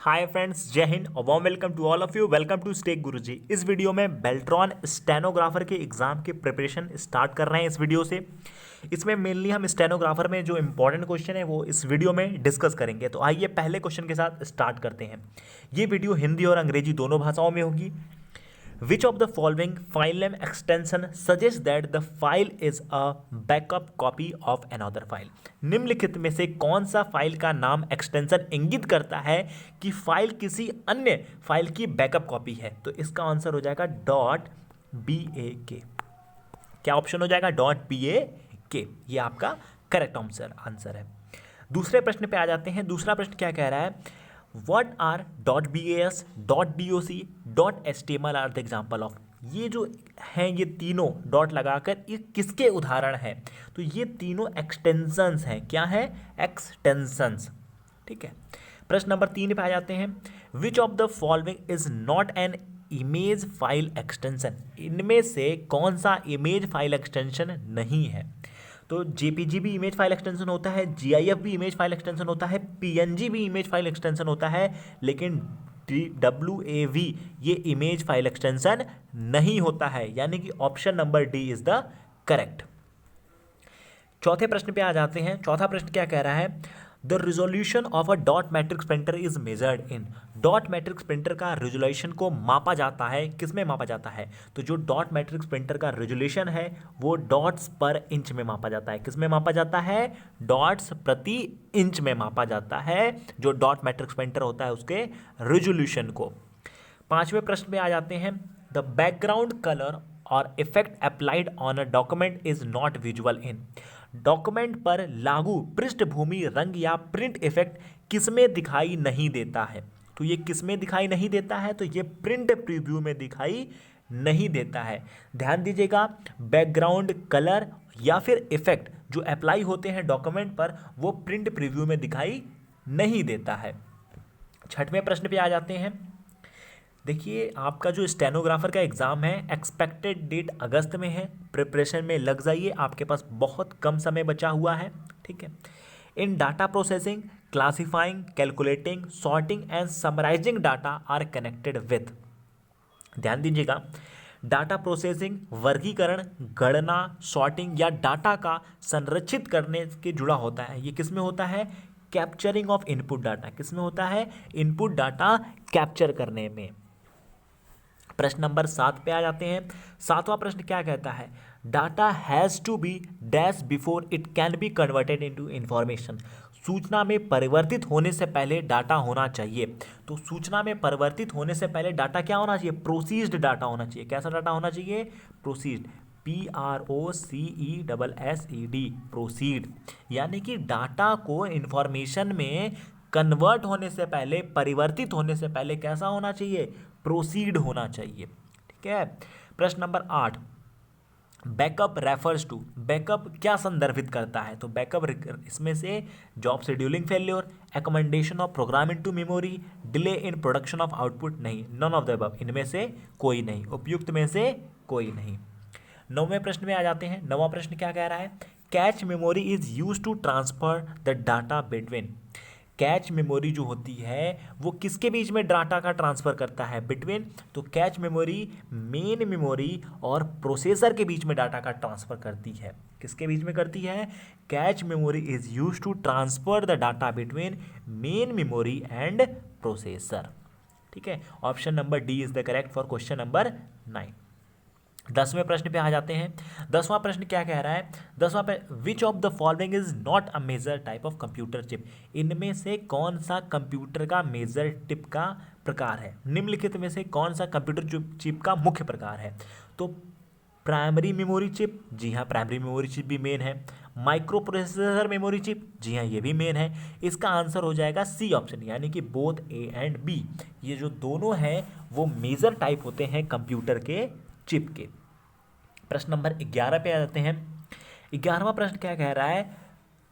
Hi friends, जय हिंद और warm welcome to all of you. Welcome to स्टेक गुरुजी। इस वीडियो में बेल्ट्रॉन स्टेनोग्राफर के एग्जाम के प्रिपरेशन स्टार्ट कर रहे हैं इस वीडियो से। इसमें मेनली हम स्टेनोग्राफर में जो इंपॉर्टेंट क्वेश्चन है वो इस वीडियो में डिस्कस करेंगे। तो आइए पहले क्वेश्चन के साथ स्टार्ट करते हैं। ये वीडियो हिंदी और अंग्रेजी दोनों भाषाओं में होगी। Which of the following file name extension suggests that the file is a backup copy of another file? निम्नलिखित में से कौन सा फाइल का नाम एक्सटेंशन इंगित करता है कि फाइल किसी अन्य फाइल की बैकअप कॉपी है? तो इसका आंसर हो जाएगा .bak। क्या ऑप्शन हो जाएगा? .bak। ये आपका करेक्ट आंसर है। दूसरे प्रश्न पे आ जाते हैं। दूसरा प्रश्न क्या कह रहा है? What are .bas, .doc, .html are the example of? ये जो हैं ये तीनों डॉट लगाकर ये किसके उदाहरण हैं? तो ये तीनों एक्सटेंशंस हैं। क्या है? एक्सटेंशंस। ठीक है। प्रश्न नंबर 3 पे आ जाते हैं। विच of the following is not an image file extension? इनमें से कौन सा इमेज फाइल एक्सटेंशन नहीं है? तो जेपीजी भी इमेज फाइल एक्सटेंशन होता है, जीआईएफ भी इमेज फाइल एक्सटेंशन होता है, पीएनजी भी इमेज फाइल एक्सटेंशन होता है, लेकिन डब्ल्यूएवी ये इमेज फाइल एक्सटेंशन नहीं होता है। यानी कि option number D is the correct. चौथे प्रश्न पे आ जाते हैं। चौथा प्रश्न क्या कह रहा है? The resolution of a dot matrix printer is measured in. Dot matrix printer का रिजोल्यूशन को मापा जाता है, किस में मापा जाता है? तो जो डॉट मैट्रिक्स प्रिंटर का रिजोल्यूशन है वो डॉट्स पर इंच में मापा जाता है। किस में मापा जाता है? डॉट्स प्रति इंच में मापा जाता है जो डॉट मैट्रिक्स प्रिंटर होता है उसके रिजोल्यूशन को। पांचवें प्रश्न में आ जाते हैं। द बैकग्राउंड कलर और effect applied on a document is not visual in. Document पर लागू पृष्ठभूमि रंग या प्रिंट इफेक्ट किसमें दिखाई नहीं देता है? तो ये किसमें दिखाई नहीं देता है? तो ये प्रिंट प्रीव्यू में दिखाई नहीं देता है। ध्यान दीजिएगा, बैकग्राउंड कलर या फिर इफेक्ट जो अप्लाई होते हैं डॉक्यूमेंट पर वो प्रिंट प्रीव्यू में दिखाई नहीं देता है। छठवें प्रश्न पे आ जाते हैं। देखिए, आपका जो स्टेनोग्राफर का एग्ज़ाम है एक्सपेक्टेड डेट अगस्त में है। प्रिपरेशन में लग जाइए, आपके पास बहुत कम समय बचा हुआ है। ठीक है। In data processing, classifying, calculating, sorting and summarizing data are connected with. ध्यान दीजिएगा, डाटा प्रोसेसिंग वर्गीकरण, गणना, सॉर्टिंग या डाटा का संरक्षित करने के जुड़ा होता है। ये किस में होता है? Capturing of input data. किस में होता है? इनपुट डाटा कैप्चर करने में। प्रश्न नंबर 7 पे आ जाते हैं। सातवां प्रश्न क्या कहता है? Data has to be dash before it can be converted into information. सूचना में परिवर्तित होने से पहले डाटा होना चाहिए। तो सूचना में परिवर्तित होने से पहले डाटा क्या होना चाहिए? प्रोसीज्ड डाटा होना चाहिए। कैसा डाटा होना चाहिए? प्रोसीज्ड, PROCESSED, प्रोसीड। यानी कि डाटा को इंफॉर्मेशन में कन्वर्ट होने से पहले, परिवर्तित होने से पहले कैसा होना चाहिए? प्रोसीड होना चाहिए। ठीक है। प्रश्न number 8, backup refers to. Backup क्या संदर्भित करता है? तो बैकअप इसमें से job scheduling failure, accommodation of program into memory, delay in production of output. नहीं, नन ऑफ द अबव, इनमें से कोई नहीं, उपयुक्त में से कोई नहीं। 9वें प्रश्न में आ जाते हैं। 9वां प्रश्न क्या कह रहा है? Cache memory is use to transfer the data between. Cache memory जो होती है वो किसके बीच में डाटा का ट्रांसफर करता है? बिटवीन। तो कैच मेमोरी मेन मेमोरी और प्रोसेसर के बीच में डाटा का ट्रांसफर करती है। किसके बीच में करती है? Cache memory is use to transfer the data between main memory and processor. ठीक है। Option number D is the correct for question number 9। 10वें प्रश्न पे आ जाते हैं। 10वां प्रश्न क्या कह रहा है? 10वां पे, which of the following is not a major type of computer chip. इनमें से कौन सा कंप्यूटर का मेजर टिप का प्रकार है? निम्नलिखित में से कौन सा कंप्यूटर चिप का मुख्य प्रकार है? तो प्राइमरी मेमोरी चिप, जी हाँ प्राइमरी मेमोरी चिप भी मेन है। माइक्रो प्रोसेसर मेमोरी चिप, जी हाँ ये भी मेन है। इसका आंसर हो जाएगा सी ऑप्शन, यानी कि बोथ ए एंड बी। ये जो दोनों हैं वो मेजर टाइप होते हैं कंप्यूटर के चिप के। प्रश्न नंबर 11 पे आ जाते हैं। 11वां प्रश्न क्या कह रहा है?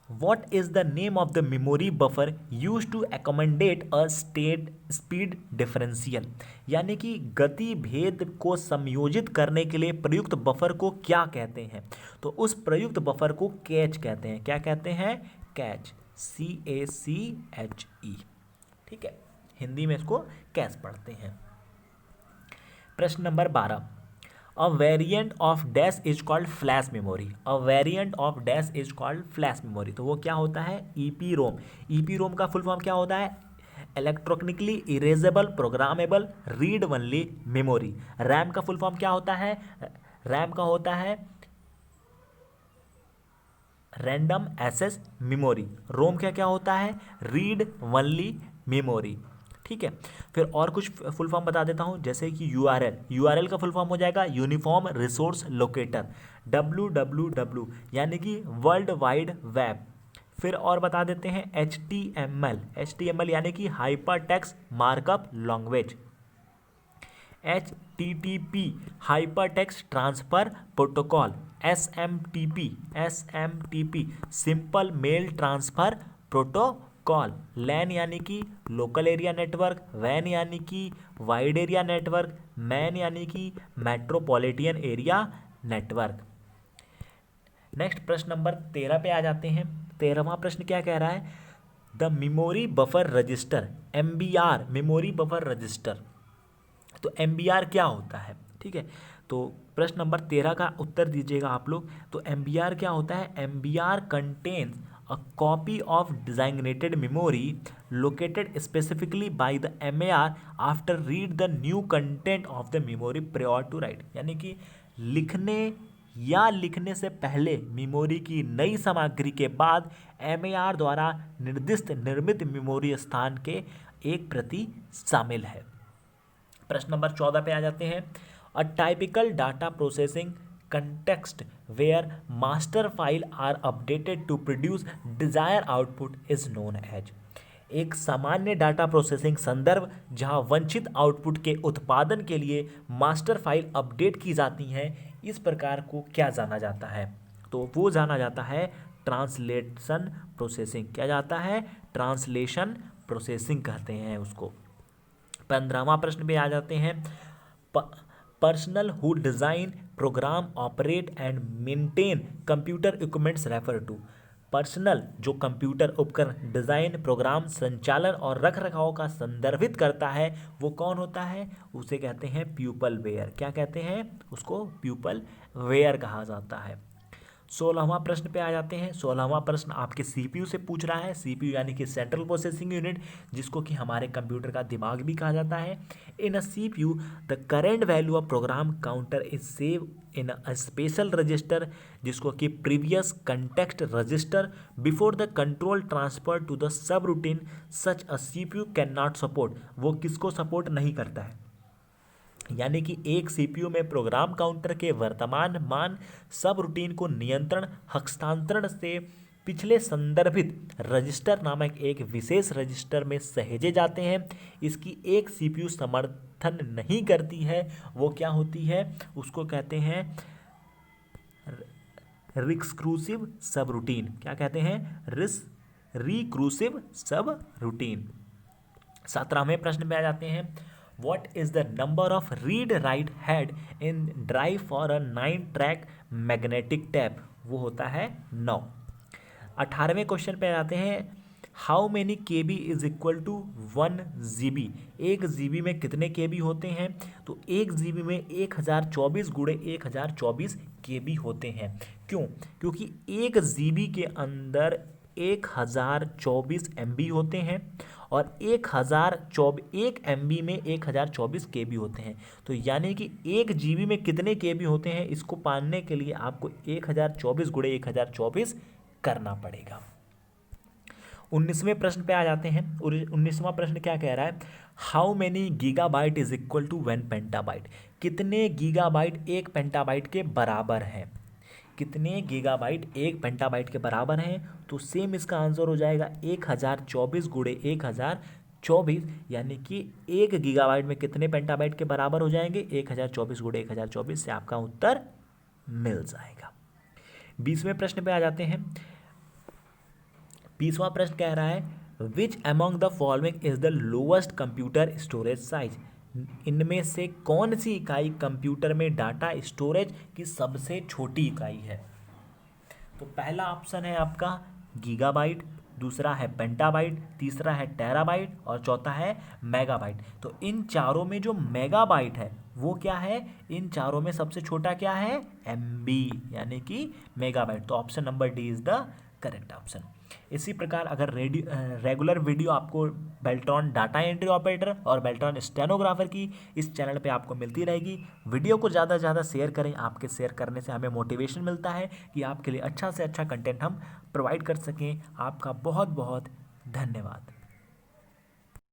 What is the name of the memory buffer use to accommodate a state speed differential. यानी कि गति भेद को समयोजित करने के लिए प्रयुक्त बफर को क्या कहते हैं? तो उस प्रयुक्त बफर को कैच कहते हैं। क्या कहते हैं? Catch, CACHE। ठीक है। हिंदी में इसको कैश पढ़ते हैं। प्रश्न number 12, a variant of dash is called flash memory. A variant of dash is called flash memory. तो वो क्या होता है? ईपी रोम। ईपी रोम का फुल फॉर्म क्या होता है? Electronically erasable programmable read only memory. RAM का फुल फॉर्म क्या होता है? रैम का होता है रैंडम एक्सेस मेमोरी। रोम क्या क्या होता है? Read only memory. ठीक है, फिर और कुछ फुल फॉर्म बता देता हूँ, जैसे कि यूआरएल। यूआरएल का फुल फॉर्म हो जाएगा यूनिफॉर्म रिसोर्स लोकेटर। डब्ल्यू यानी कि वर्ल्ड वाइड वेब। फिर और बता देते हैं HTML। HTML यानी कि hyper text markup language. HTTP hyper text transfer protocol. SMTP simple mail transfer protocol. LAN यानी कि लोकल एरिया नेटवर्क। वैन यानी कि वाइड एरिया नेटवर्क। मैन यानी कि मेट्रोपॉलिटन एरिया नेटवर्क। नेक्स्ट प्रश्न नंबर 13 पे आ जाते हैं। 13वां प्रश्न क्या कह रहा है? The memory buffer register, MBR memory buffer register. तो MBR क्या होता है? ठीक है, तो प्रश्न नंबर 13 का उत्तर दीजिएगा आप लोग। तो MBR क्या होता है? MBR contains a copy of designated memory located specifically by the MAR after read the new content of the memory prior to write. यानी कि लिखने से पहले मेमोरी की नई सामग्री के बाद MAR द्वारा निर्दिष्ट निर्मित मेमोरी स्थान के एक प्रति शामिल है। प्रश्न नंबर 14 पे आ जाते हैं। A typical data processing context where master file are updated to produce desire output is known as. एक सामान्य डाटा प्रोसेसिंग संदर्भ जहां वांछित आउटपुट के उत्पादन के लिए मास्टर फाइल अपडेट की जाती हैं, इस प्रकार को क्या जाना जाता है? तो वो जाना जाता है ट्रांसलेशन प्रोसेसिंग। क्या जाता है? ट्रांसलेशन प्रोसेसिंग कहते हैं उसको। 15वां प्रश्न पे आ जाते हैं। Personnel who design program operate and maintain computer equipments refer to. Personnel जो कंप्यूटर उपकरण डिज़ाइन प्रोग्राम संचालन और रख रखाव का संदर्भित करता है, वो कौन होता है? उसे कहते हैं प्यूपल वेयर। क्या कहते हैं उसको? प्यूपल वेयर कहा जाता है। 16वां प्रश्न पे आ जाते हैं। 16वां प्रश्न आपके CPU से पूछ रहा है। CPU यानी कि सेंट्रल प्रोसेसिंग यूनिट, जिसको कि हमारे कंप्यूटर का दिमाग भी कहा जाता है। In a CPU the current value of program counter is save in a special register, जिसको कि previous context register before the control transfer to the subroutine such a CPU can not support. वो किसको support नहीं करता है? यानी कि एक CPU में प्रोग्राम काउंटर के वर्तमान मान सब रूटीन को नियंत्रण हस्तांतरण से पिछले संदर्भित रजिस्टर नामक एक विशेष रजिस्टर में सहेजे जाते हैं। इसकी एक CPU समर्थन नहीं करती है, वो क्या होती है? उसको कहते हैं रिकर्सिव सब रूटीन। क्या कहते हैं? रिकर्सिव सब रूटीन। 17वें प्रश्न में आ जाते हैं। What is the number of read write head in drive for a 9 track magnetic tape? वो होता है 9। 18वें क्वेश्चन पे आते हैं। How many KB is equal to 1 GB। 1 GB में कितने KB होते हैं? तो 1 GB में 1024 गुणे 1024 KB होते हैं। क्यों? क्योंकि 1 GB के अंदर 1024 MB होते हैं और 1 MB में 1024 KB होते हैं। तो यानी कि 1 GB में कितने KB होते हैं, इसको पाने के लिए आपको 1024 गुणे 1024 करना पड़ेगा। 19वें प्रश्न पे आ जाते हैं। 19वां प्रश्न क्या कह रहा है? How many gigabyte is equal to 1 petabyte. कितने गीगाबाइट 1 पेंटाबाइट के बराबर है? कितने गीगाबाइट 1 पेंटाबाइट के बराबर हैं? तो सेम इसका आंसर हो जाएगा 1024 गुणे 1024, यानी कि 1 गीगाबाइट में कितने पेंटाबाइट के बराबर हो जाएंगे? 1024 गुणे 1024 से आपका उत्तर मिल जाएगा। 20वें प्रश्न पे आ जाते हैं। 20वां प्रश्न कह रहा है which among the following is the lowest computer storage size. इनमें से कौन सी इकाई कंप्यूटर में डाटा स्टोरेज की सबसे छोटी इकाई है? तो पहला ऑप्शन है आपका गीगाबाइट, दूसरा है पेंटाबाइट, तीसरा है टेराबाइट और चौथा है मेगाबाइट। तो इन चारों में जो मेगाबाइट है वो क्या है, इन चारों में सबसे छोटा क्या है, MB यानी कि मेगाबाइट। तो option number D is the correct option. इसी प्रकार अगर रेगुलर वीडियो आपको बेल्ट्रॉन डाटा एंट्री ऑपरेटर और बेल्ट्रॉन स्टेनोग्राफर की इस चैनल पे आपको मिलती रहेगी। वीडियो को ज़्यादा से ज़्यादा शेयर करें, आपके शेयर करने से हमें मोटिवेशन मिलता है कि आपके लिए अच्छा से अच्छा कंटेंट हम प्रोवाइड कर सकें। आपका बहुत बहुत धन्यवाद।